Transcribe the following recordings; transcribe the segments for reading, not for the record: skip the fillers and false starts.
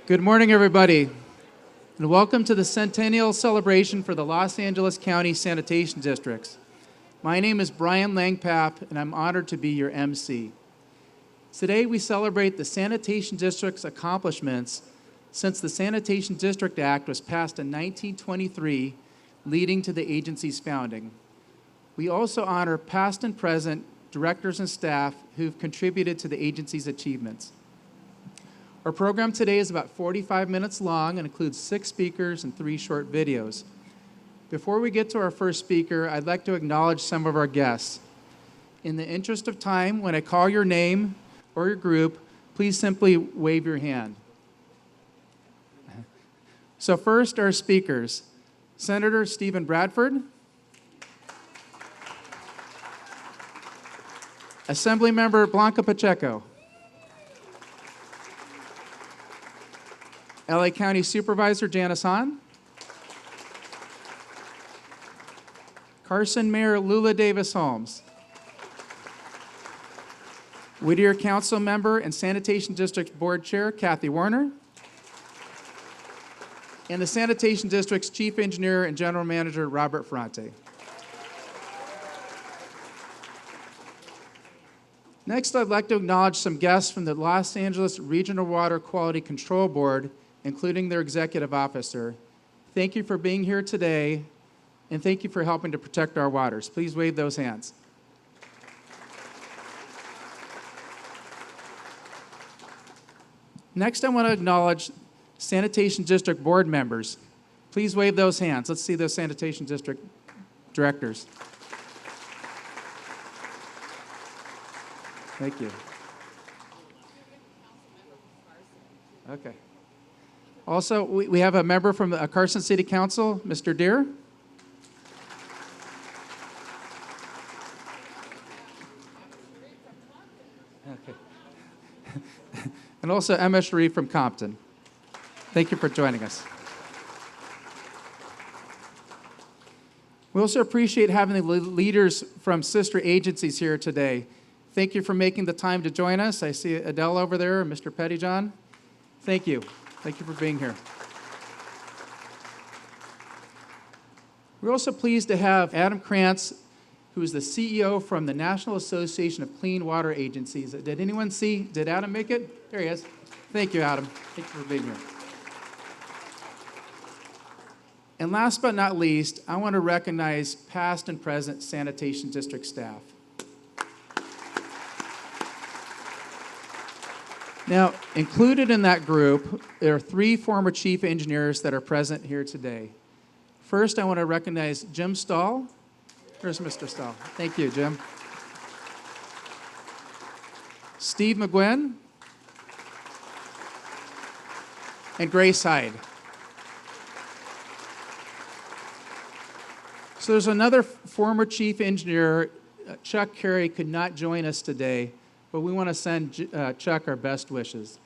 Good morning, everybody, and welcome to the Centennial celebration for the Los Angeles County Sanitation Districts. My name is Brian Langpap, and I'm honored to be your MC. Today, we celebrate the Sanitation District's accomplishments since the Sanitation District Act was passed in 1923, leading to the agency's founding. We also honor past and present directors and staff who've contributed to the agency's achievements. Our program today is about 45 minutes long and includes 6 speakers and 3 short videos. Before we get to our first speaker, I'd like to acknowledge some of our guests. In the interest of time, when I call your name or your group, please simply wave your hand. So first, our speakers. Senator Stephen Bradford, Assemblymember Blanca Pacheco, LA County Supervisor Janice Hahn, Carson Mayor Lula Davis-Holmes, Whittier Councilmember and Sanitation District Board Chair Cathy Warner, and the Sanitation District's Chief Engineer and General Manager Robert Ferrante. Next, I'd like to acknowledge some guests from the Los Angeles Regional Water Quality Control Board, including their executive officer. Thank you for being here today, and thank you for helping to protect our waters. Please wave those hands. Next, I want to acknowledge Sanitation District Board members. Please wave those hands. Let's see those Sanitation District directors. Thank you. Okay. Also, we have a member from the Carson City Council, Mr. Deere. Okay. And also M.S. Sharif from Compton. Thank you for joining us. We also appreciate having the leaders from sister agencies here today. Thank you for making the time to join us. I see Adele over there and Mr. Pettyjohn. Thank you. Thank you for being here. We're also pleased to have Adam Krantz, who is the CEO from the National Association of Clean Water Agencies. Did anyone see? Did Adam make it? There he is. Thank you, Adam. Thank you for being here. And last but not least, I want to recognize past and present Sanitation District staff. Now, included in that group, there are 3 former chief engineers that are present here today. First, I want to recognize Jim Stahl. Here's Mr. Stahl. Thank you, Jim. Steve McGuinn. And Grace Hyde. So there's another former chief engineer. Chuck Carey could not join us today, but we want to send Chuck our best wishes.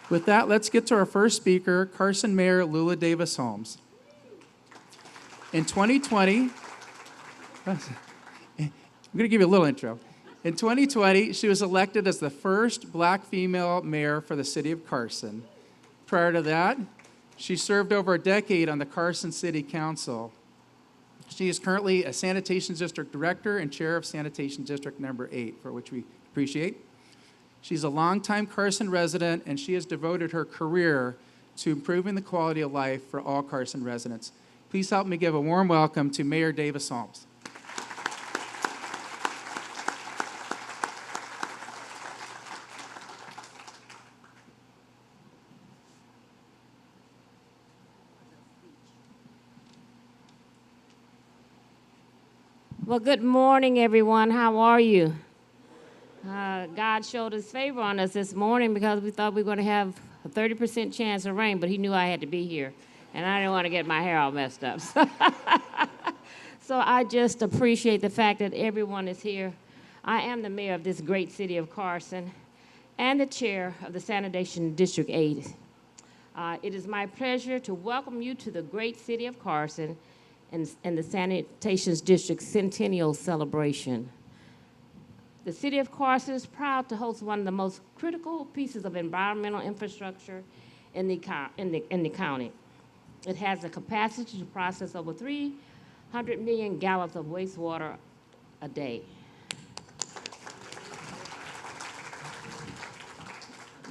With that, let's get to our first speaker, Carson Mayor Lula Davis-Holmes. In 2020, I'm going to give you a little intro. In 2020, she was elected as the first black female mayor for the city of Carson. Prior to that, she served over a decade on the Carson City Council. She is currently a Sanitation District Director and Chair of Sanitation District Number 8, for which we appreciate. She's a longtime Carson resident, and she has devoted her career to improving the quality of life for all Carson residents. Please help me give a warm welcome to Mayor Davis-Holmes. Well, good morning, everyone. How are you? God showed his favor on us this morning because we thought we were going to have a 30% chance of rain, but he knew I had to be here, and I didn't want to get my hair all messed up. So I just appreciate the fact that everyone is here. I am the mayor of this great city of Carson and the chair of the Sanitation District 8. It is my pleasure to welcome you to the great city of Carson and the Sanitation District Centennial celebration. The city of Carson is proud to host one of the most critical pieces of environmental infrastructure in the county. It has the capacity to process over 300 million gallons of wastewater a day.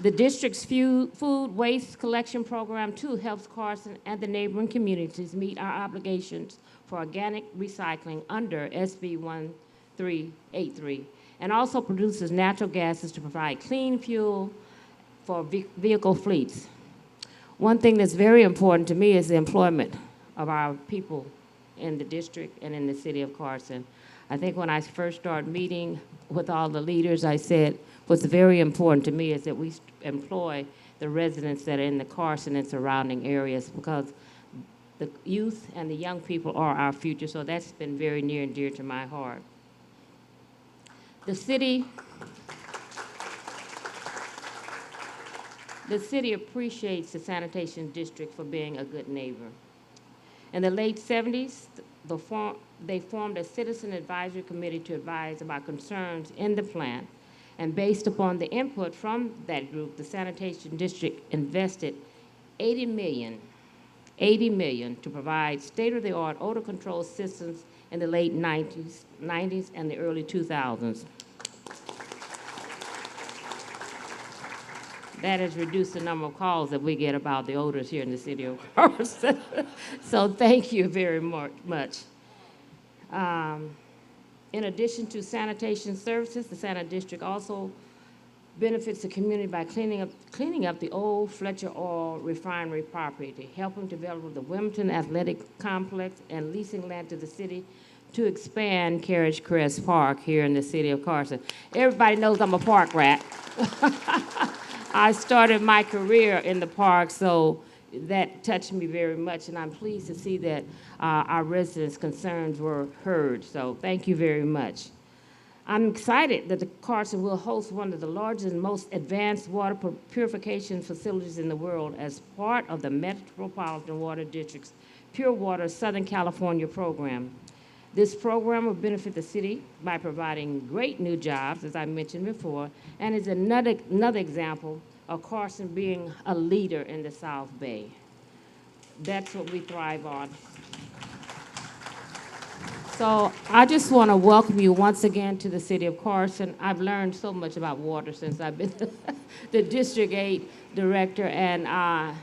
The district's food waste collection program, too, helps Carson and the neighboring communities meet our obligations for organic recycling under SB 1383, and also produces natural gases to provide clean fuel for vehicle fleets. One thing that's very important to me is the employment of our people in the district and in the city of Carson. I think when I first started meeting with all the leaders, I said what's very important to me is that we employ the residents that are in the Carson and surrounding areas, because the youth and the young people are our future, so that's been very near and dear to my heart. The city appreciates the sanitation district for being a good neighbor. In the late 70s, they formed a citizen advisory committee to advise about concerns in the plant. And based upon the input from that group, the sanitation district invested $80 million to provide state-of-the-art odor control systems in the late 90s and the early 2000s. That has reduced the number of calls that we get about the odors here in the city of Carson. So thank you very much. In addition to sanitation services, the Sanitation District also benefits the community by cleaning up the old Fletcher Oil refinery property, helping develop the Wilmington Athletic Complex, and leasing land to the city to expand Carriage Crest Park here in the city of Carson. Everybody knows I'm a park rat. I started my career in the park, so that touched me very much, and I'm pleased to see that our residents' concerns were heard, so thank you very much. I'm excited that the Carson will host one of the largest and most advanced water purification facilities in the world as part of the Metropolitan Water District's Pure Water Southern California program. This program will benefit the city by providing great new jobs, as I mentioned before, and is another example of Carson being a leader in the South Bay. That's what we thrive on. So I just want to welcome you once again to the city of Carson. I've learned so much about water since I've been the District 8 director, and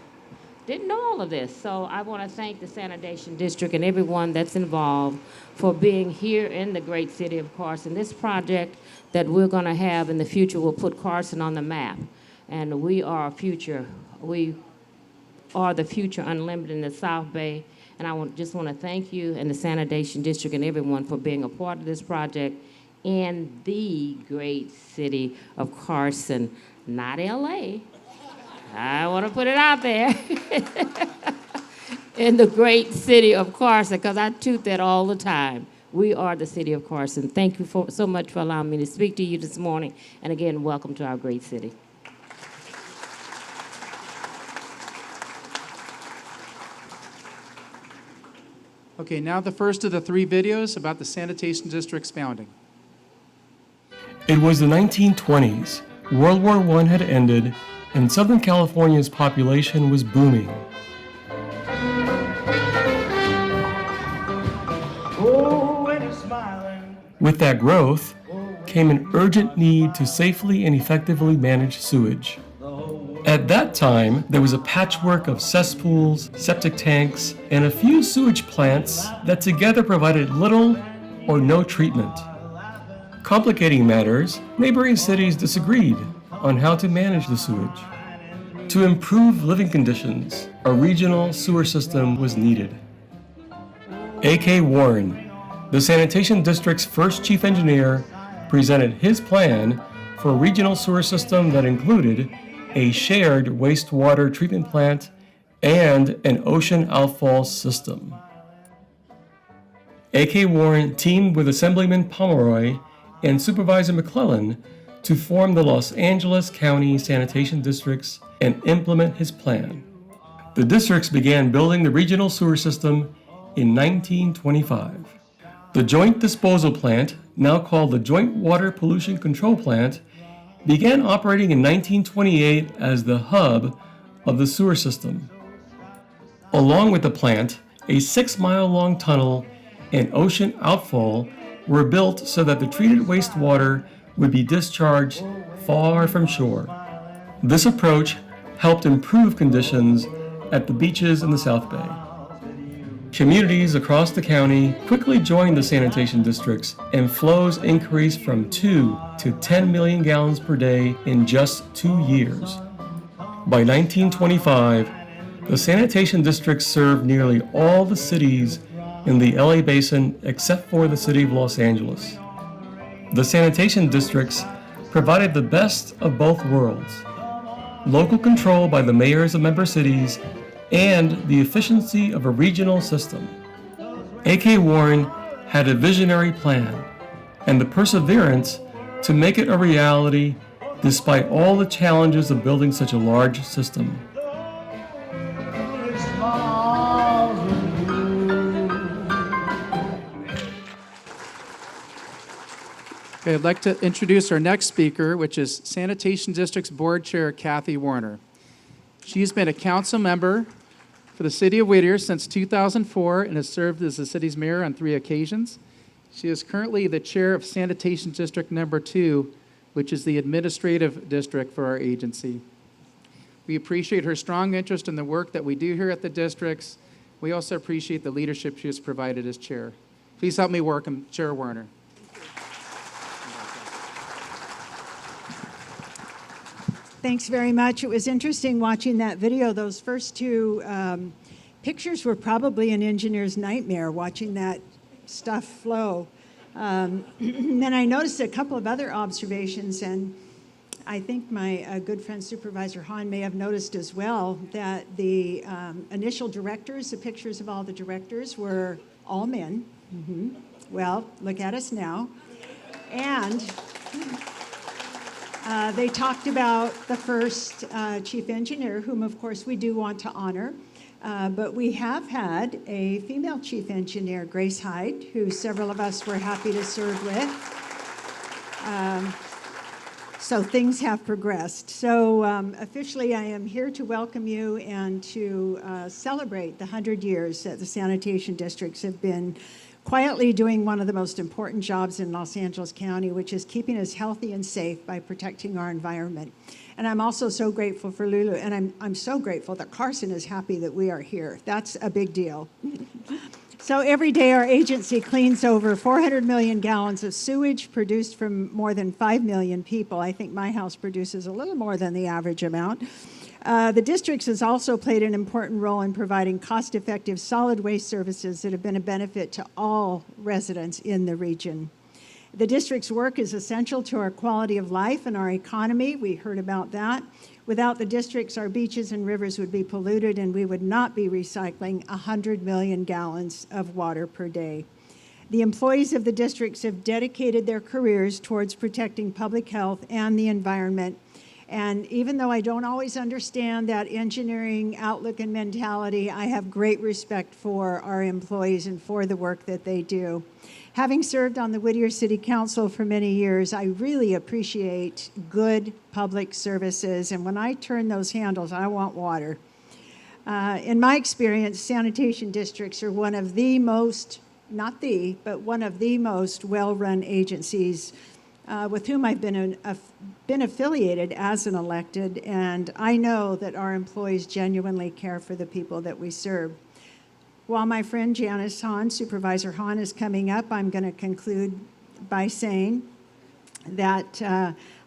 didn't know all of this. So I want to thank the Sanitation District and everyone that's involved for being here in the great city of Carson. This project that we're going to have in the future will put Carson on the map. And we are future. We are the future unlimited in the South Bay. And I just want to thank you and the Sanitation District and everyone for being a part of this project in the great city of Carson, not LA. I want to put it out there. In the great city of Carson, because I toot that all the time. We are the city of Carson. Thank you so much for allowing me to speak to you this morning. And again, welcome to our great city. Okay, now the first of the 3 videos about the Sanitation District's founding. It was the 1920s. World War I had ended, and Southern California's population was booming. With that growth came an urgent need to safely and effectively manage sewage. At that time, there was a patchwork of cesspools, septic tanks, and a few sewage plants that together provided little or no treatment. Complicating matters, neighboring cities disagreed on how to manage the sewage. To improve living conditions, a regional sewer system was needed. A.K. Warren, the Sanitation District's first chief engineer, presented his plan for a regional sewer system that included a shared wastewater treatment plant and an ocean outfall system. A.K. Warren teamed with Assemblyman Pomeroy and Supervisor McClellan to form the Los Angeles County Sanitation Districts and implement his plan. The districts began building the regional sewer system in 1925. The Joint Disposal Plant, now called the Joint Water Pollution Control Plant, began operating in 1928 as the hub of the sewer system. Along with the plant, a 6-mile-long tunnel and ocean outfall were built so that the treated wastewater would be discharged far from shore. This approach helped improve conditions at the beaches in the South Bay. Communities across the county quickly joined the sanitation districts, and flows increased from 2 to 10 million gallons per day in just 2 years. By 1925, the sanitation districts served nearly all the cities in the LA basin except for the city of Los Angeles. The sanitation districts provided the best of both worlds: local control by the mayors of member cities and the efficiency of a regional system. A.K. Warren had a visionary plan and the perseverance to make it a reality despite all the challenges of building such a large system. Okay, I'd like to introduce our next speaker, which is Sanitation District's Board Chair, Cathy Warner. She's been a council member for the city of Whittier since 2004 and has served as the city's mayor on 3 occasions. She is currently the chair of Sanitation District Number 2, which is the administrative district for our agency. We appreciate her strong interest in the work that we do here at the districts. We also appreciate the leadership she has provided as chair. Please help me welcome Chair Warner. Thanks very much. It was interesting watching that video. Those first 2 pictures were probably an engineer's nightmare, watching that stuff flow. Then I noticed a couple of other observations, and I think my good friend Supervisor Hahn may have noticed as well that the initial directors, the pictures of all the directors, were all men. Well, look at us now. And they talked about the first chief engineer, whom of course we do want to honor. But we have had a female chief engineer, Grace Hyde, who several of us were happy to serve with. So things have progressed. So officially I am here to welcome you and to celebrate the 100 years that the sanitation districts have been quietly doing one of the most important jobs in Los Angeles County, which is keeping us healthy and safe by protecting our environment. And I'm also so grateful for Lula, and I'm so grateful that Carson is happy that we are here. That's a big deal. So every day our agency cleans over 400 million gallons of sewage produced from more than 5 million people. I think my house produces a little more than the average amount. The districts has also played an important role in providing cost-effective solid waste services that have been a benefit to all residents in the region. The district's work is essential to our quality of life and our economy. We heard about that. Without the districts, our beaches and rivers would be polluted, and we would not be recycling 100 million gallons of water per day. The employees of the districts have dedicated their careers towards protecting public health and the environment. And even though I don't always understand that engineering outlook and mentality, I have great respect for our employees and for the work that they do. Having served on the Whittier City Council for many years, I really appreciate good public services. And when I turn those handles, I want water. In my experience, sanitation districts are one of the most, not the, but one of the most well-run agencies with whom I've been affiliated as an elected, and I know that our employees genuinely care for the people that we serve. While my friend Janice Hahn, Supervisor Hahn, is coming up, I'm going to conclude by saying that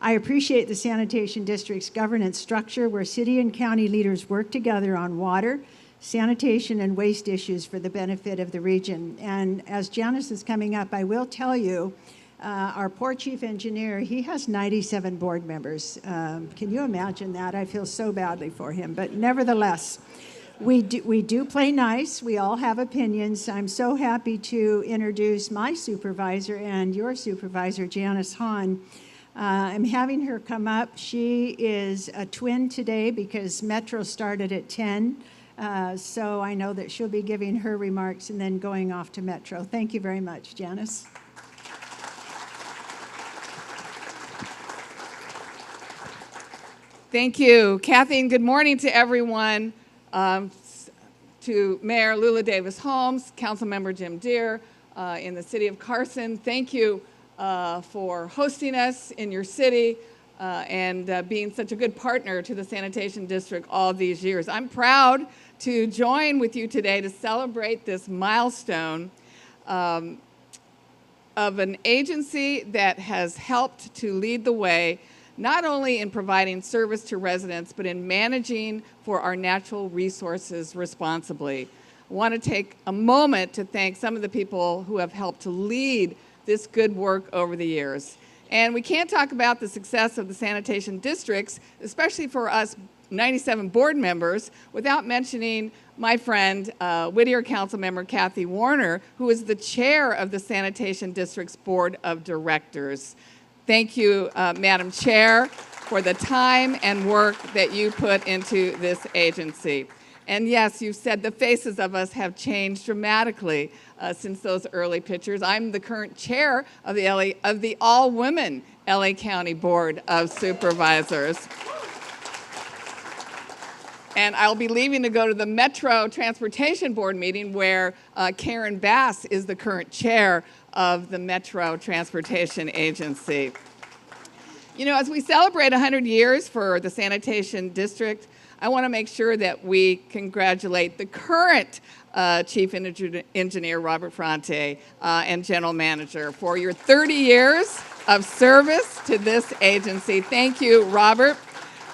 I appreciate the sanitation district's governance structure where city and county leaders work together on water, sanitation, and waste issues for the benefit of the region. And as Janice is coming up, I will tell you, our poor chief engineer, he has 97 board members. Can you imagine that? I feel so badly for him. But nevertheless, we do play nice. We all have opinions. I'm so happy to introduce my supervisor and your supervisor, Janice Hahn. I'm having her come up. She is a twin today because Metro started at 10 So I know that she'll be giving her remarks and then going off to Metro. Thank you very much, Janice. Thank you, Cathy, and good morning to everyone. To Mayor Lula Davis-Holmes, Councilmember Jim Deere in the city of Carson, thank you for hosting us in your city and being such a good partner to the Sanitation District all these years. I'm proud to join with you today to celebrate this milestone of an agency that has helped to lead the way not only in providing service to residents, but in managing for our natural resources responsibly. I want to take a moment to thank some of the people who have helped to lead this good work over the years. And we can't talk about the success of the sanitation districts, especially for us 97 board members, without mentioning my friend, Whittier Councilmember Cathy Warner, who is the chair of the Sanitation District's Board of Directors. Thank you, Madam Chair, for the time and work that you put into this agency. And yes, you said the faces of us have changed dramatically since those early pictures. I'm the current chair of the all-women LA County Board of Supervisors. And I'll be leaving to go to the Metro Transportation Board meeting where Karen Bass is the current chair of the Metro Transportation Agency. You know, as we celebrate 100 years for the Sanitation District, I want to make sure that we congratulate the current Chief Engineer, Robert Ferrante, and General Manager for your 30 years of service to this agency. Thank you, Robert.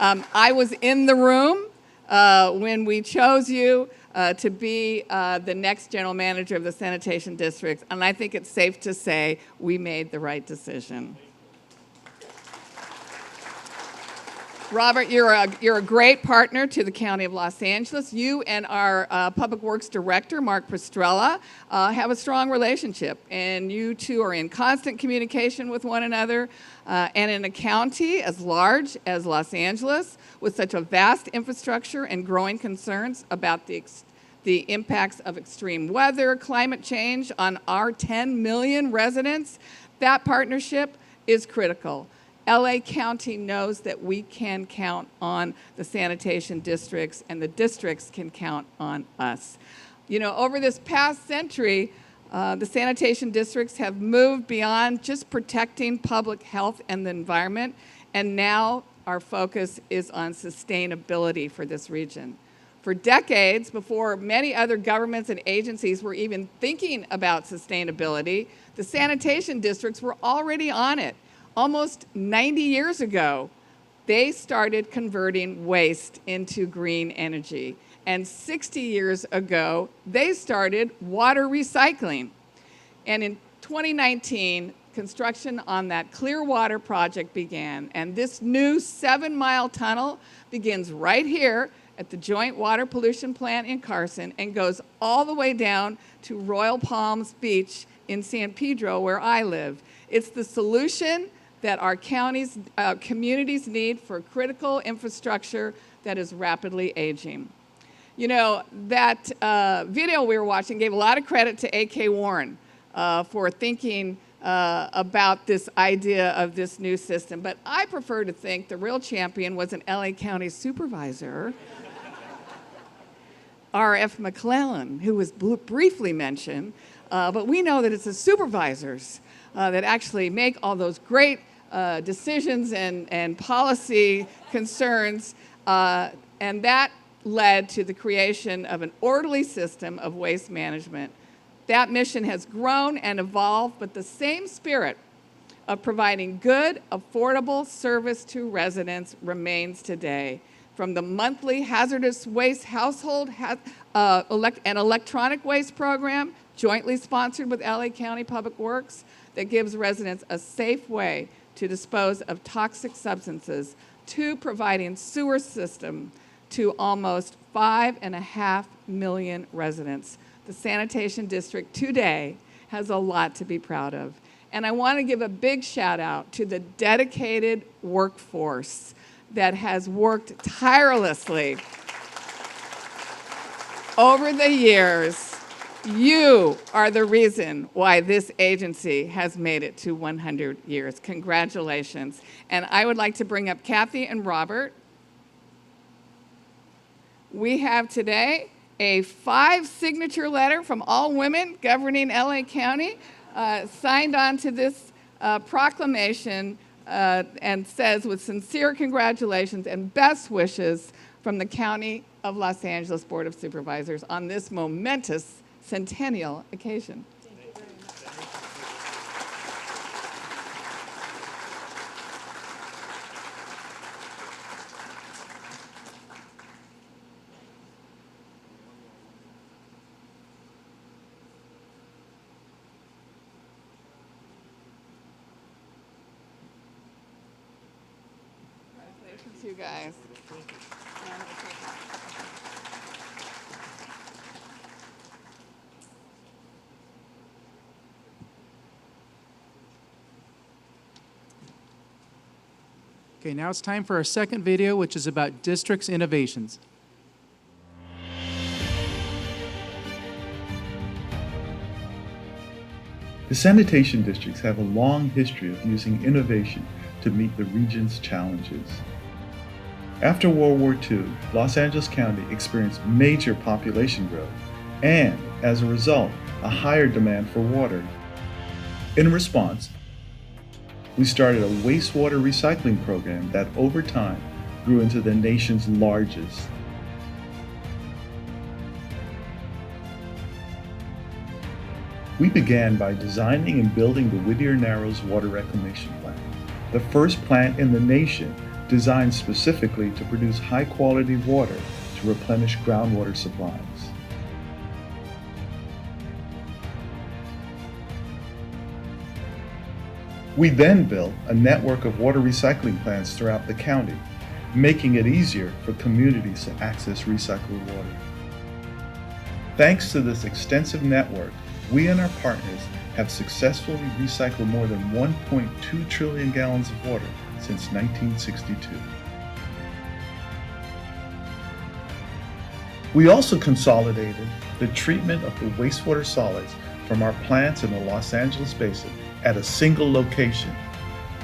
I was in the room when we chose you to be the next General Manager of the Sanitation District, and I think it's safe to say we made the right decision. Robert, you're a great partner to the County of Los Angeles. You and our Public Works Director, Mark Pastrella, have a strong relationship, and you two are in constant communication with one another. And in a county as large as Los Angeles, with such a vast infrastructure and growing concerns about the impacts of extreme weather, climate change on our 10 million residents, that partnership is critical. LA County knows that we can count on the sanitation districts, and the districts can count on us. You know, over this past century, the sanitation districts have moved beyond just protecting public health and the environment, and now our focus is on sustainability for this region. For decades, before many other governments and agencies were even thinking about sustainability, the sanitation districts were already on it. Almost 90 years ago, they started converting waste into green energy. And 60 years ago, they started water recycling. And in 2019, construction on that Clearwater project began. And this new 7-mile tunnel begins right here at the Joint Water Pollution Plant in Carson and goes all the way down to Royal Palms Beach in San Pedro, where I live. It's the solution that our communities need for critical infrastructure that is rapidly aging. You know, that video we were watching gave a lot of credit to A.K. Warren for thinking about this idea of this new system, but I prefer to think the real champion was an LA County supervisor, R.F. McClellan, who was briefly mentioned, but we know that it's the supervisors that actually make all those great decisions and policy concerns, and that led to the creation of an orderly system of waste management. That mission has grown and evolved, but the same spirit of providing good, affordable service to residents remains today. From the monthly hazardous waste household and electronic waste program, jointly sponsored with LA County Public Works, that gives residents a safe way to dispose of toxic substances, to providing sewer system to almost 5.5 million residents. The sanitation district today has a lot to be proud of. And I want to give a big shout out to the dedicated workforce that has worked tirelessly Over the years, you are the reason why this agency has made it to 100 years. Congratulations. And I would like to bring up Cathy and Robert. We have today a 5-signature letter from all women governing LA County, signed on to this proclamation and says, with sincere congratulations and best wishes from the County of Los Angeles Board of Supervisors on this momentous centennial occasion. Congratulations, you guys. Okay, now it's time for our second video, which is about districts innovations. The sanitation districts have a long history of using innovation to meet the region's challenges. After World War II, Los Angeles County experienced major population growth and, as a result, a higher demand for water. In response, we started a wastewater recycling program that over time grew into the nation's largest. We began by designing and building the Whittier Narrows Water Reclamation Plant, the first plant in the nation designed specifically to produce high-quality water to replenish groundwater supplies. We then built a network of water recycling plants throughout the county, making it easier for communities to access recycled water. Thanks to this extensive network, we and our partners have successfully recycled more than 1.2 trillion gallons of water since 1962. We also consolidated the treatment of the wastewater solids from our plants in the Los Angeles Basin at a single location,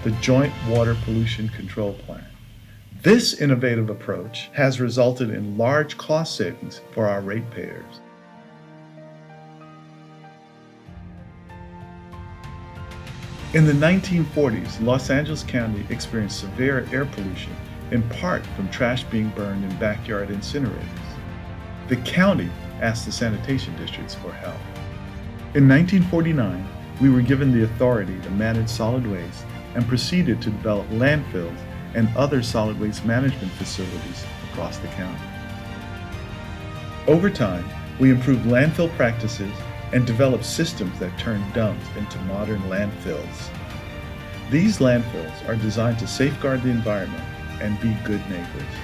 the Joint Water Pollution Control Plant. This innovative approach has resulted in large cost savings for our ratepayers. In the 1940s, Los Angeles County experienced severe air pollution, in part from trash being burned in backyard incinerators. The county asked the sanitation districts for help. In 1949, we were given the authority to manage solid waste and proceeded to develop landfills and other solid waste management facilities across the county. Over time, we improved landfill practices and developed systems that turn dumps into modern landfills. These landfills are designed to safeguard the environment and be good neighbors.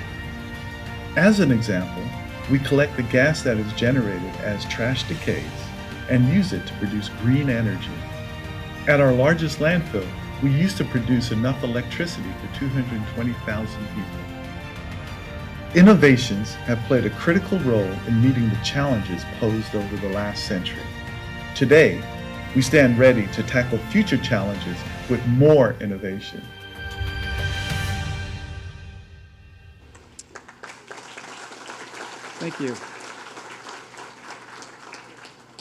As an example, we collect the gas that is generated as trash decays and use it to produce green energy. At our largest landfill, we used to produce enough electricity for 220,000 people. Innovations have played a critical role in meeting the challenges posed over the last century. Today, we stand ready to tackle future challenges with more innovation. Thank you.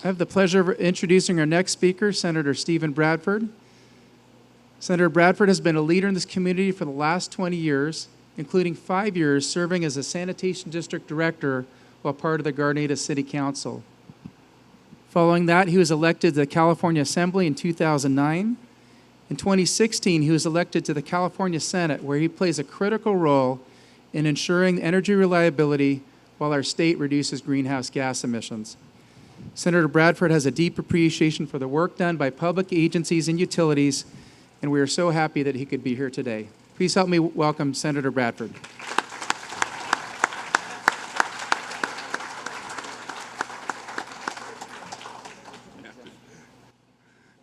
I have the pleasure of introducing our next speaker, Senator Stephen Bradford. Senator Bradford has been a leader in this community for the last 20 years, including 5 years serving as a sanitation district director while part of the Gardena City Council. Following that, he was elected to the California Assembly in 2009. In 2016, he was elected to the California Senate, where he plays a critical role in ensuring energy reliability while our state reduces greenhouse gas emissions. Senator Bradford has a deep appreciation for the work done by public agencies and utilities, and we are so happy that he could be here today. Please help me welcome Senator Bradford.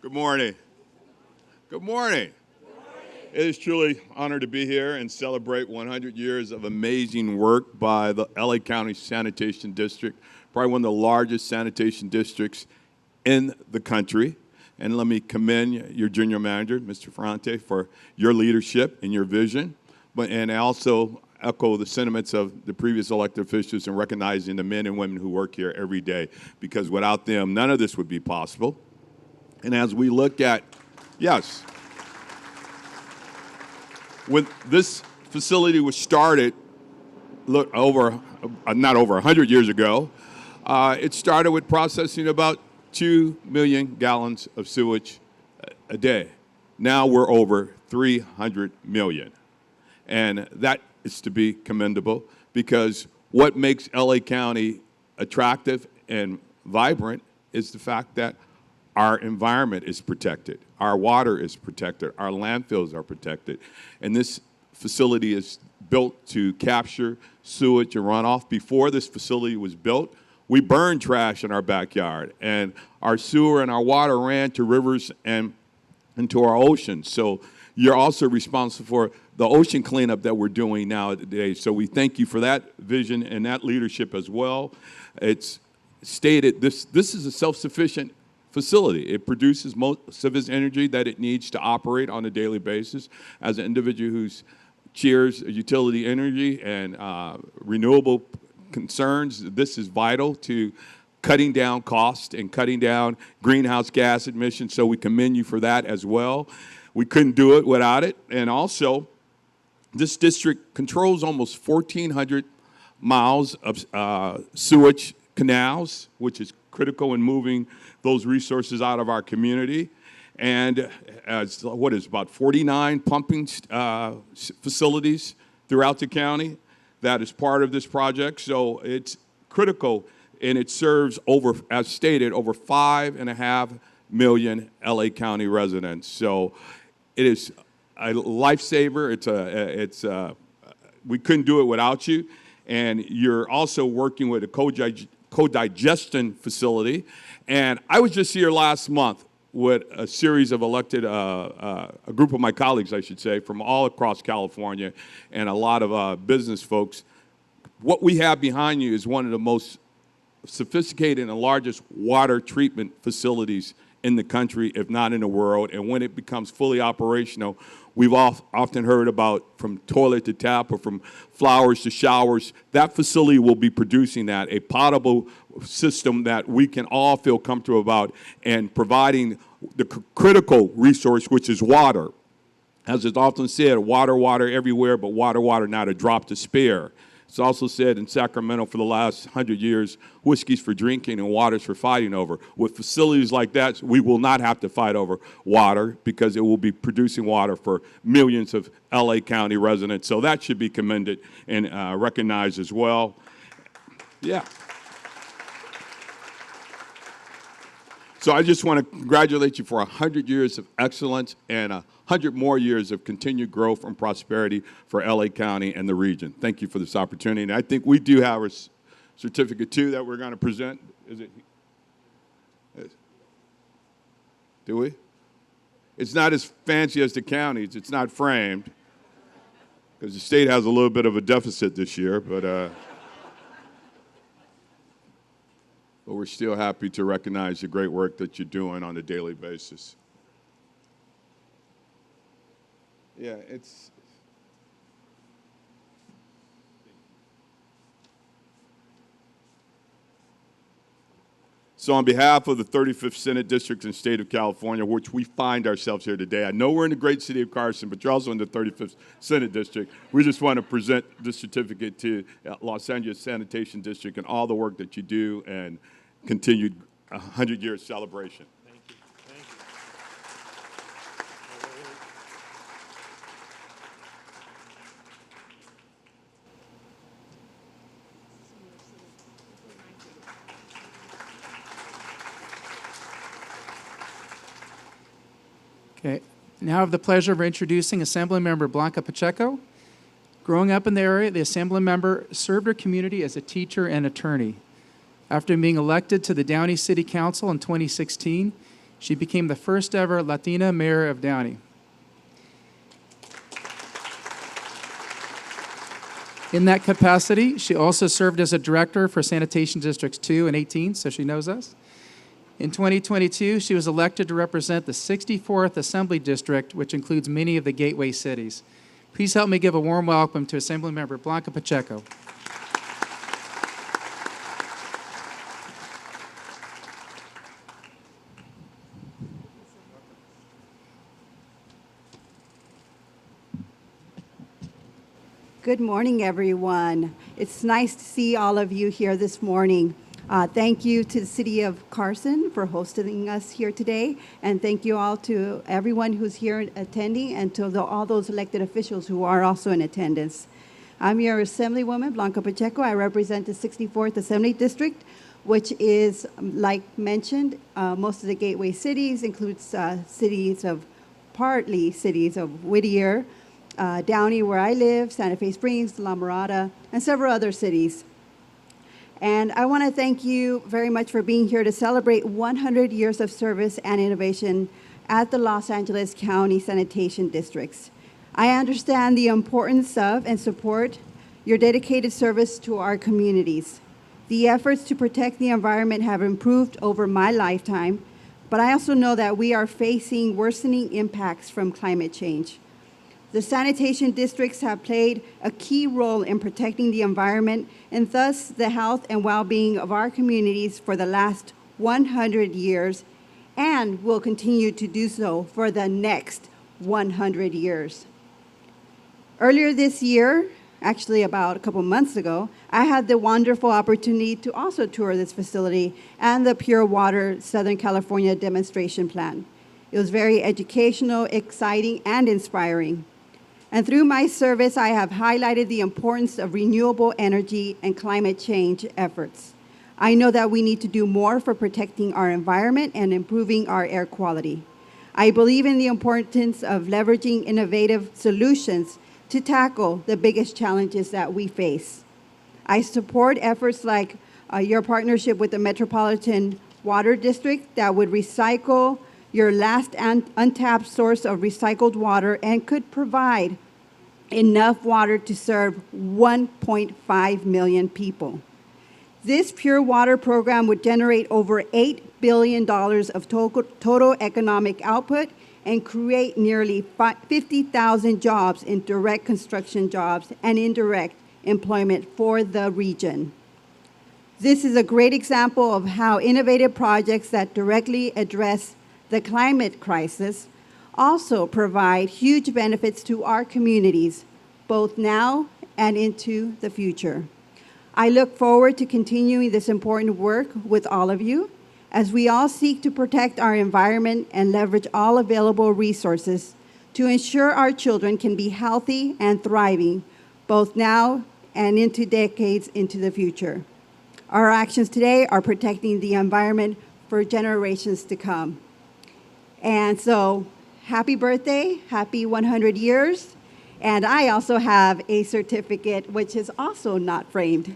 Good morning. Good morning. It is truly an honor to be here and celebrate 100 years of amazing work by the LA County Sanitation District, probably one of the largest sanitation districts in the country. And let me commend your junior manager, Mr. Ferrante, for your leadership and your vision, and also echo the sentiments of the previous elected officials in recognizing the men and women who work here every day, because without them, none of this would be possible. And as we look at, yes, when this facility was started, not over 100 years ago, it started with processing about 2 million gallons of sewage a day. Now we're over 300 million. And that is to be commendable, because what makes LA County attractive and vibrant is the fact that our environment is protected, our water is protected, our landfills are protected. And this facility is built to capture sewage and runoff. Before this facility was built, we burned trash in our backyard, and our sewer and our water ran to rivers and into our oceans. So you're also responsible for the ocean cleanup that we're doing nowadays. So we thank you for that vision and that leadership as well. It's stated this is a self-sufficient facility. It produces most of its energy that it needs to operate on a daily basis. As an individual who's cheers utility energy and renewable concerns, this is vital to cutting down cost and cutting down greenhouse gas emissions, so we commend you for that as well. We couldn't do it without it. And also, this district controls almost 1,400 miles of sewage canals, which is critical in moving those resources out of our community. And about 49 pumping facilities throughout the county that is part of this project. So it's critical, and it serves over, as stated, over 5.5 million LA County residents. So it is a lifesaver. We couldn't do it without you. And you're also working with a co-digestion facility. And I was just here last month with a series of elected, a group of my colleagues, I should say, from all across California, and a lot of business folks. What we have behind you is one of the most sophisticated and largest water treatment facilities in the country, if not in the world. And when it becomes fully operational, we've often heard about from toilet to tap or from flowers to showers. That facility will be producing that, a potable system that we can all feel comfortable about, and providing the critical resource, which is water. As it's often said, water everywhere, but water, not a drop to spare. It's also said in Sacramento for the last 100 years, whiskey's for drinking and water's for fighting over. With facilities like that, we will not have to fight over water, because it will be producing water for millions of LA County residents. So that should be commended and recognized as well. Yeah. So I just want to congratulate you for 100 years of excellence and 100 more years of continued growth and prosperity for LA County and the region. Thank you for this opportunity. And I think we do have a certificate, too, that we're going to present. Is it? Do we? It's not as fancy as the counties. It's not framed, because the state has a little bit of a deficit this year, but we're still happy to recognize the great work that you're doing on a daily basis. Yeah, it's... So on behalf of the 35th Senate District and State of California, which we find ourselves here today, I know we're in the great city of Carson, but you're also in the 35th Senate District. We just want to present this certificate to Los Angeles Sanitation District and all the work that you do, and continued 100-year celebration. Thank you. Thank you. Okay. Now I have the pleasure of introducing Assemblymember Blanca Pacheco. Growing up in the area, the Assemblymember served her community as a teacher and attorney. After being elected to the Downey City Council in 2016, she became the first ever Latina mayor of Downey. In that capacity, she also served as a director for Sanitation Districts 2 and 18, so she knows us. In 2022, she was elected to represent the 64th Assembly District, which includes many of the gateway cities. Please help me give a warm welcome to Assemblymember Blanca Pacheco. Good morning, everyone. It's nice to see all of you here this morning. Thank you to the City of Carson for hosting us here today, and thank you all to everyone who's here attending and to all those elected officials who are also in attendance. I'm your Assemblywoman, Blanca Pacheco. I represent the 64th Assembly District, which is, like mentioned, most of the gateway cities, includes partly cities of Whittier, Downey, where I live, Santa Fe Springs, La Mirada, and several other cities. And I want to thank you very much for being here to celebrate 100 years of service and innovation at the Los Angeles County Sanitation Districts. I understand the importance of and support your dedicated service to our communities. The efforts to protect the environment have improved over my lifetime, but I also know that we are facing worsening impacts from climate change. The sanitation districts have played a key role in protecting the environment and thus the health and well-being of our communities for the last 100 years and will continue to do so for the next 100 years. Earlier this year, actually about a couple months ago, I had the wonderful opportunity to also tour this facility and the Pure Water Southern California demonstration plant. It was very educational, exciting, and inspiring. And through my service, I have highlighted the importance of renewable energy and climate change efforts. I know that we need to do more for protecting our environment and improving our air quality. I believe in the importance of leveraging innovative solutions to tackle the biggest challenges that we face. I support efforts like your partnership with the Metropolitan Water District that would recycle your last untapped source of recycled water and could provide enough water to serve 1.5 million people. This Pure Water program would generate over $8 billion of total economic output and create nearly 50,000 jobs in direct construction jobs and indirect employment for the region. This is a great example of how innovative projects that directly address the climate crisis also provide huge benefits to our communities, both now and into the future. I look forward to continuing this important work with all of you as we all seek to protect our environment and leverage all available resources to ensure our children can be healthy and thriving, both now and into decades into the future. Our actions today are protecting the environment for generations to come. And so, happy birthday, happy 100 years. And I also have a certificate which is also not framed.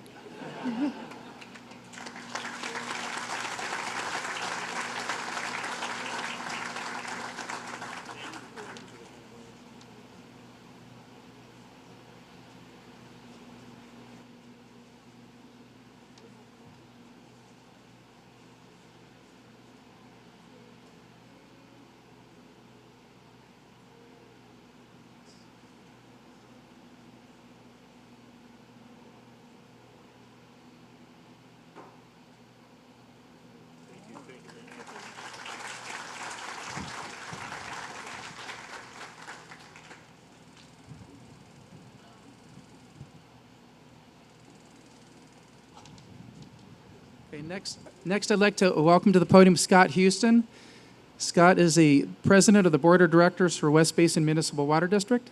Okay, next I'd like to welcome to the podium Scott Houston. Scott is the president of the Board of Directors for West Basin Municipal Water District.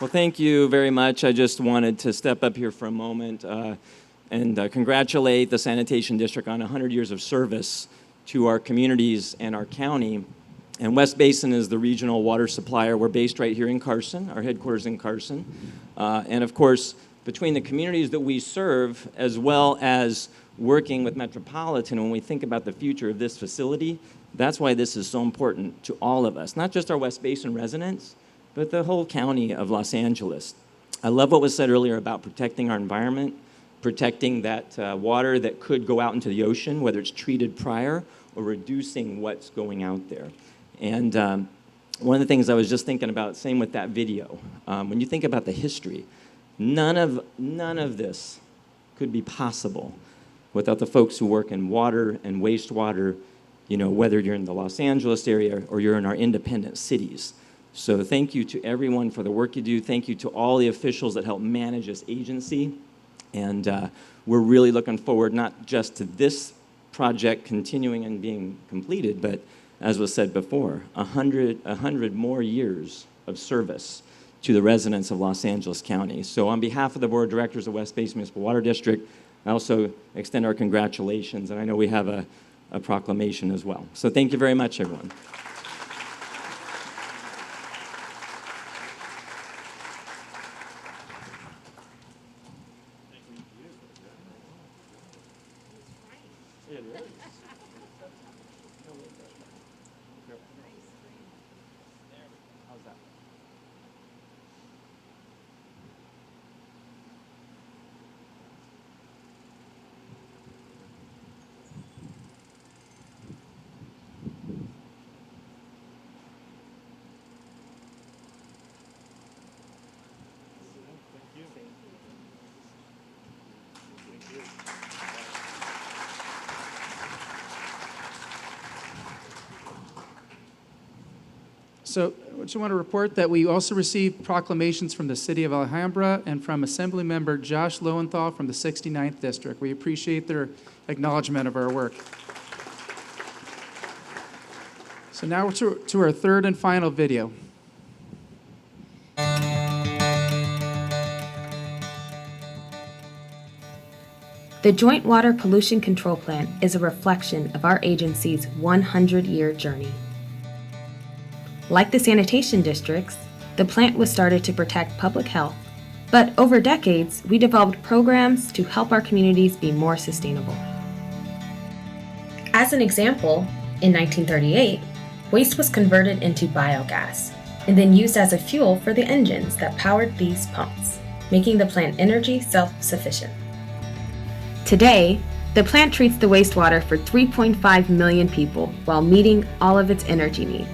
Well, thank you very much. I just wanted to step up here for a moment and congratulate the Sanitation District on 100 years of service to our communities and our county. And West Basin is the regional water supplier. We're based right here in Carson, our headquarters in Carson. And of course, between the communities that we serve, as well as working with Metropolitan, when we think about the future of this facility, that's why this is so important to all of us, not just our West Basin residents, but the whole county of Los Angeles. I love what was said earlier about protecting our environment, protecting that water that could go out into the ocean, whether it's treated prior or reducing what's going out there. And one of the things I was just thinking about, same with that video, when you think about the history, none of this could be possible without the folks who work in water and wastewater, you know, whether you're in the Los Angeles area or you're in our independent cities. So thank you to everyone for the work you do. Thank you to all the officials that help manage this agency. And we're really looking forward not just to this project continuing and being completed, but as was said before, 100 more years of service to the residents of Los Angeles County. So on behalf of the Board of Directors of West Basin Municipal Water District, I also extend our congratulations, and I know we have a proclamation as well. So thank you very much, everyone. So I just want to report that we also received proclamations from the City of Alhambra and from Assemblymember Josh Lowenthal from the 69th District. We appreciate their acknowledgement of our work. So now we're to our third and final video. The Joint Water Pollution Control Plan is a reflection of our agency's 100-year journey. Like the sanitation districts, the plant was started to protect public health, but over decades, we developed programs to help our communities be more sustainable. As an example, in 1938, waste was converted into biogas and then used as a fuel for the engines that powered these pumps, making the plant energy self-sufficient. Today, the plant treats the wastewater for 3.5 million people while meeting all of its energy needs.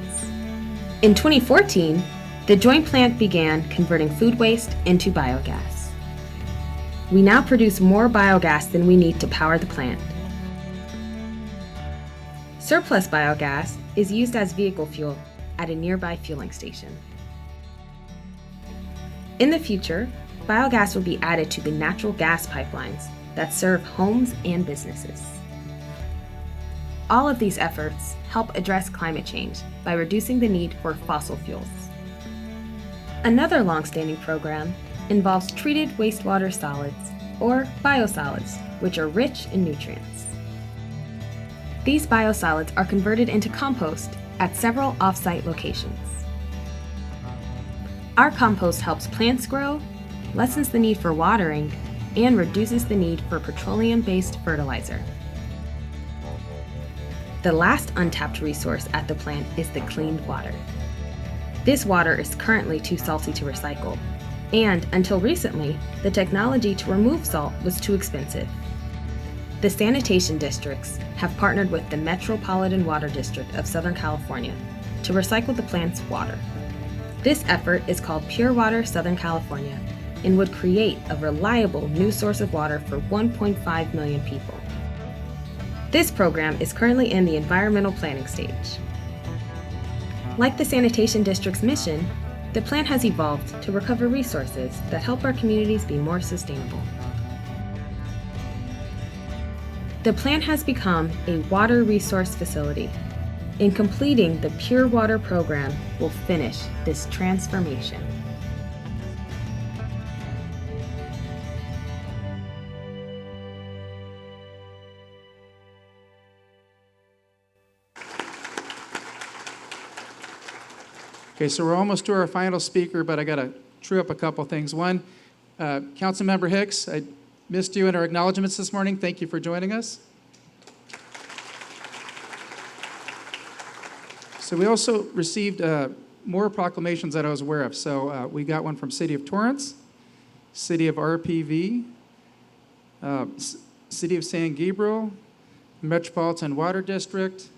In 2014, the joint plant began converting food waste into biogas. We now produce more biogas than we need to power the plant. Surplus biogas is used as vehicle fuel at a nearby fueling station. In the future, biogas will be added to the natural gas pipelines that serve homes and businesses. All of these efforts help address climate change by reducing the need for fossil fuels. Another long-standing program involves treated wastewater solids, or biosolids, which are rich in nutrients. These biosolids are converted into compost at several off-site locations. Our compost helps plants grow, lessens the need for watering, and reduces the need for petroleum-based fertilizer. The last untapped resource at the plant is the cleaned water. This water is currently too salty to recycle, and until recently, the technology to remove salt was too expensive. The sanitation districts have partnered with the Metropolitan Water District of Southern California to recycle the plant's water. This effort is called Pure Water Southern California and would create a reliable new source of water for 1.5 million people. This program is currently in the environmental planning stage. Like the sanitation district's mission, the plant has evolved to recover resources that help our communities be more sustainable. The plant has become a water resource facility, and completing the Pure Water program will finish this transformation. Okay, so we're almost to our final speaker, but I got to true up a couple things. One, Councilmember Hicks, I missed you in our acknowledgments this morning. Thank you for joining us. So we also received more proclamations that I was aware of. So we got one from City of Torrance, City of RPV, City of San Gabriel, Metropolitan Water District,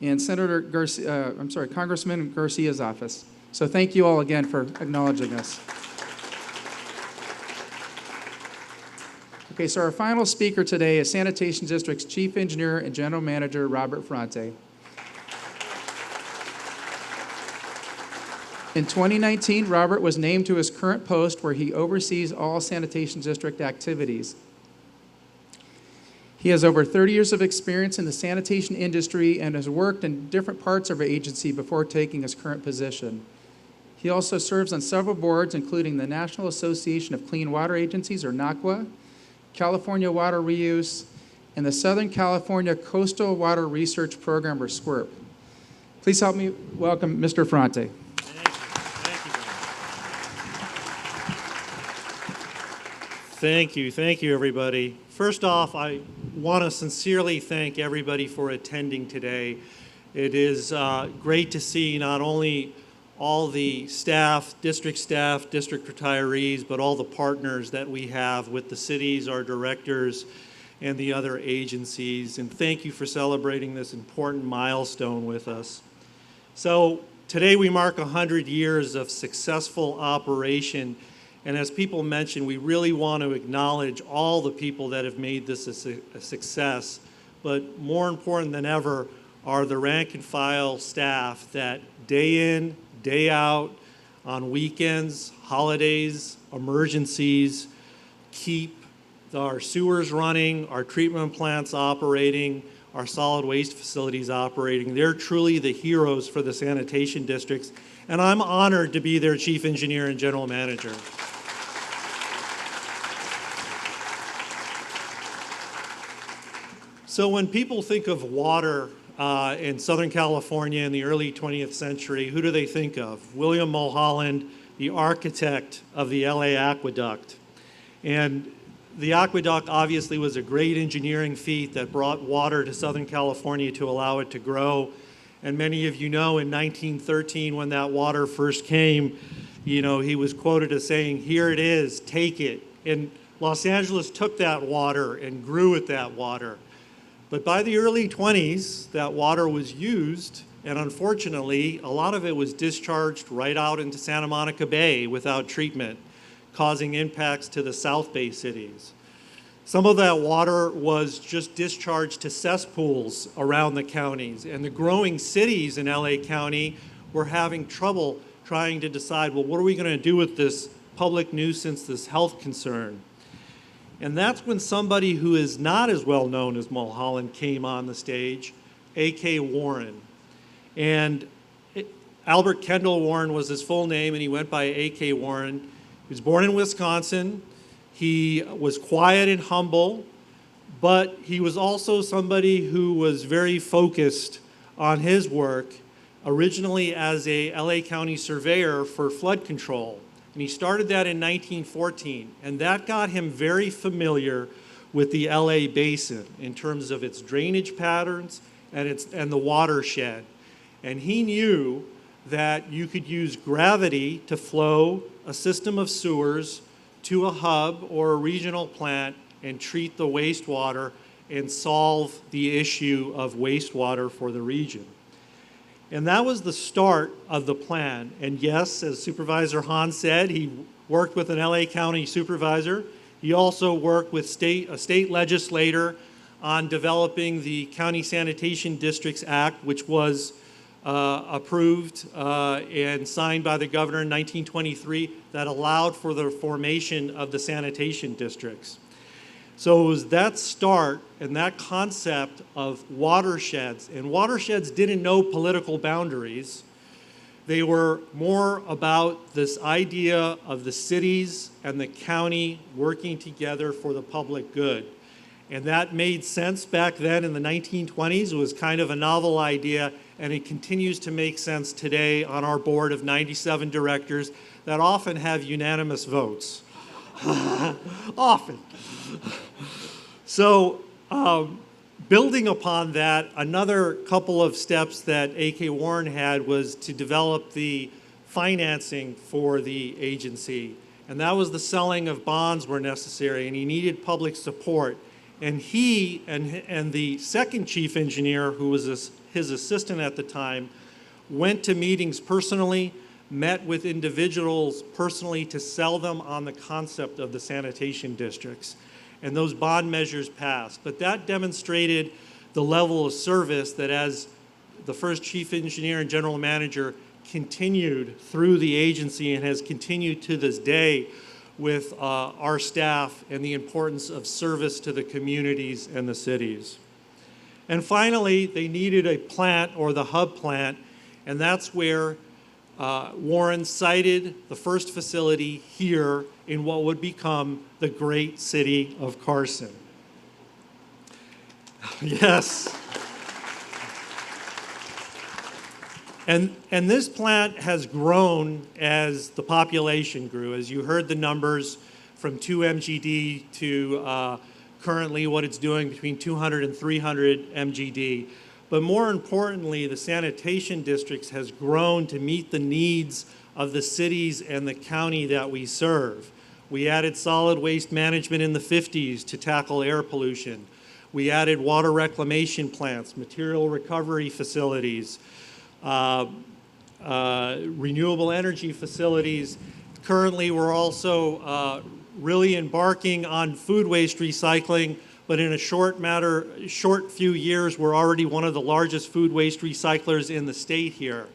and Congressman Garcia's office. So thank you all again for acknowledging us. Okay, so our final speaker today is Sanitation District's Chief Engineer and General Manager, Robert Ferrante. In 2019, Robert was named to his current post where he oversees all Sanitation District activities. He has over 30 years of experience in the sanitation industry and has worked in different parts of our agency before taking his current position. He also serves on several boards, including the National Association of Clean Water Agencies, or NACWA, California Water Reuse, and the Southern California Coastal Water Research Program, or SWIRP. Please help me welcome Mr. Ferrante. Thank you, everybody. First off, I want to sincerely thank everybody for attending today. It is great to see not only all the staff, district retirees, but all the partners that we have with the cities, our directors, and the other agencies. And thank you for celebrating this important milestone with us. So today we mark 100 years of successful operation. And as people mentioned, we really want to acknowledge all the people that have made this a success. But more important than ever are the rank and file staff that day in, day out, on weekends, holidays, emergencies, keep our sewers running, our treatment plants operating, our solid waste facilities operating. They're truly the heroes for the sanitation districts. And I'm honored to be their chief engineer and general manager. So when people think of water in Southern California in the early 20th century, who do they think of? William Mulholland, the architect of the LA Aqueduct. And the aqueduct obviously was a great engineering feat that brought water to Southern California to allow it to grow. And many of you know in 1913 when that water first came, you know, he was quoted as saying, "Here it is, take it." And Los Angeles took that water and grew with that water. But by the early 20s, that water was used, and unfortunately, a lot of it was discharged right out into Santa Monica Bay without treatment, causing impacts to the South Bay cities. Some of that water was just discharged to cesspools around the counties, and the growing cities in LA County were having trouble trying to decide, well, what are we going to do with this public nuisance, this health concern? And that's when somebody who is not as well known as Mulholland came on the stage, A.K. Warren. And Albert Kendall Warren was his full name, and he went by A.K. Warren. He was born in Wisconsin. He was quiet and humble, but he was also somebody who was very focused on his work, originally as a LA County surveyor for flood control. And he started that in 1914, and that got him very familiar with the LA basin in terms of its drainage patterns and the watershed. And he knew that you could use gravity to flow a system of sewers to a hub or a regional plant and treat the wastewater and solve the issue of wastewater for the region. And that was the start of the plan. And yes, as Supervisor Hahn said, he worked with an LA County supervisor. He also worked with a state legislator on developing the County Sanitation Districts Act, which was approved and signed by the governor in 1923 that allowed for the formation of the sanitation districts. So it was that start and that concept of watersheds, and watersheds didn't know political boundaries. They were more about this idea of the cities and the county working together for the public good. And that made sense back then in the 1920s. It was kind of a novel idea, and it continues to make sense today on our board of 97 directors that often have unanimous votes. Often. So, building upon that, another couple of steps that A.K. Warren had was to develop the financing for the agency. And that was the selling of bonds were necessary, and he needed public support. And he and the second chief engineer, who was his assistant at the time, went to meetings personally, met with individuals personally to sell them on the concept of the sanitation districts. And those bond measures passed. But that demonstrated the level of service that, as the first chief engineer and general manager, continued through the agency and has continued to this day with our staff and the importance of service to the communities and the cities. And finally, they needed a plant, or the hub plant, and that's where Warren sited the first facility here in what would become the great city of Carson. Yes. And this plant has grown as the population grew. As you heard the numbers, from 2 MGD to currently what it's doing between 200 and 300 MGD. But more importantly, the sanitation districts has grown to meet the needs of the cities and the county that we serve. We added solid waste management in the 50s to tackle air pollution. We added water reclamation plants, material recovery facilities, renewable energy facilities. Currently, we're also really embarking on food waste recycling, but in a short few years, we're already one of the largest food waste recyclers in the state here.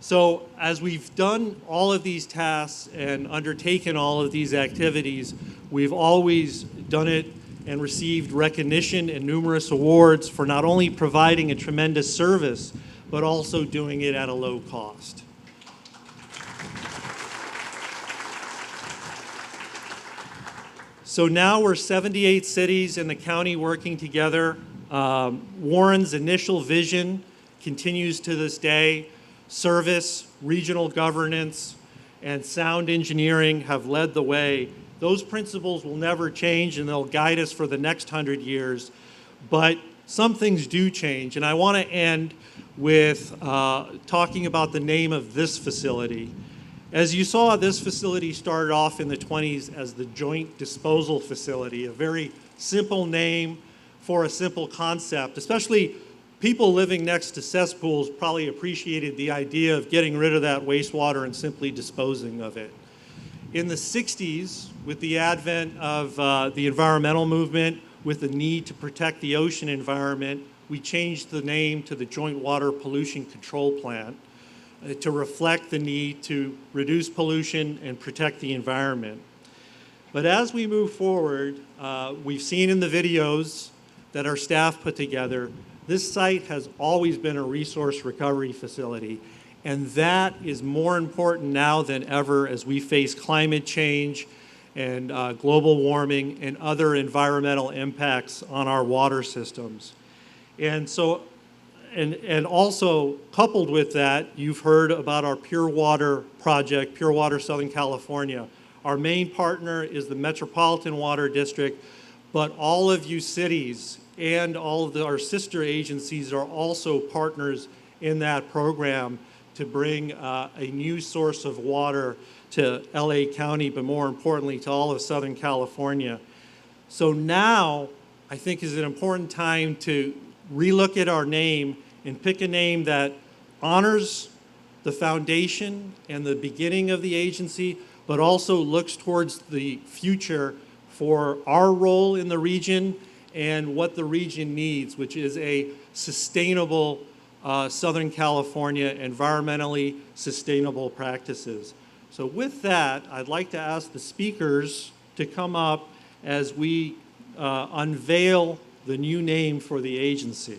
So as we've done all of these tasks and undertaken all of these activities, we've always done it and received recognition and numerous awards for not only providing a tremendous service, but also doing it at a low cost. So now we're 78 cities in the county working together. Warren's initial vision continues to this day. Service, regional governance, and sound engineering have led the way. Those principles will never change, and they'll guide us for the next 100 years. But some things do change, and I want to end with talking about the name of this facility. As you saw, this facility started off in the 20s as the Joint Disposal Facility, a very simple name for a simple concept. Especially people living next to cesspools probably appreciated the idea of getting rid of that wastewater and simply disposing of it. In the 60s, with the advent of the environmental movement, with the need to protect the ocean environment, we changed the name to the Joint Water Pollution Control Plant to reflect the need to reduce pollution and protect the environment. But as we move forward, we've seen in the videos that our staff put together, this site has always been a resource recovery facility, and that is more important now than ever as we face climate change and global warming and other environmental impacts on our water systems. And so, and also coupled with that, you've heard about our Pure Water project, Pure Water Southern California. Our main partner is the Metropolitan Water District, but all of you cities and all of our sister agencies are also partners in that program to bring a new source of water to LA County, but more importantly to all of Southern California. So now I think is an important time to relook at our name and pick a name that honors the foundation and the beginning of the agency, but also looks towards the future for our role in the region and what the region needs, which is a sustainable Southern California, environmentally sustainable practices. So with that, I'd like to ask the speakers to come up as we unveil the new name for the agency.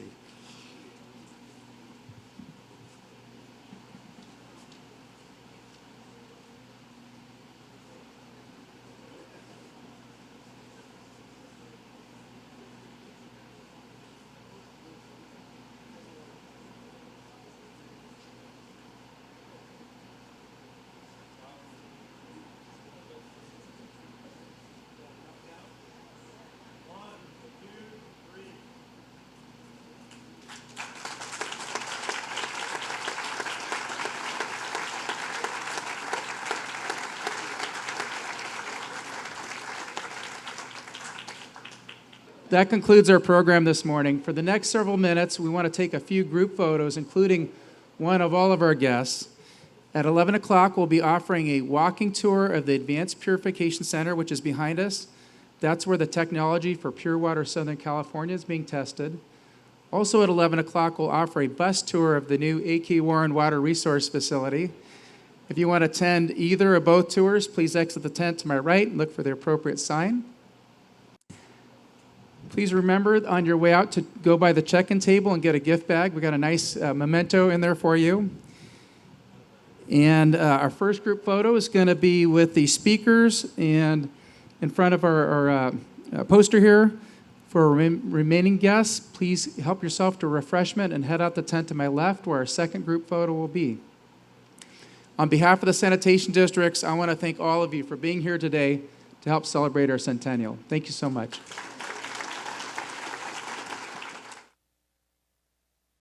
That concludes our program this morning. For the next several minutes, we want to take a few group photos, including one of all of our guests. At 11 o'clock, we'll be offering a walking tour of the Advanced Purification Center, which is behind us. That's where the technology for pure water Southern California is being tested. Also at 11 o'clock, we'll offer a bus tour of the new A.K. Warren Water Resource Facility. If you want to attend either or both tours, please exit the tent to my right and look for the appropriate sign. Please remember on your way out to go by the check-in table and get a gift bag. We got a nice memento in there for you. And our first group photo is going to be with the speakers and in front of our poster here. For remaining guests, please help yourself to refreshment and head out the tent to my left where our second group photo will be. On behalf of the sanitation districts, I want to thank all of you for being here today to help celebrate our centennial. Thank you so much.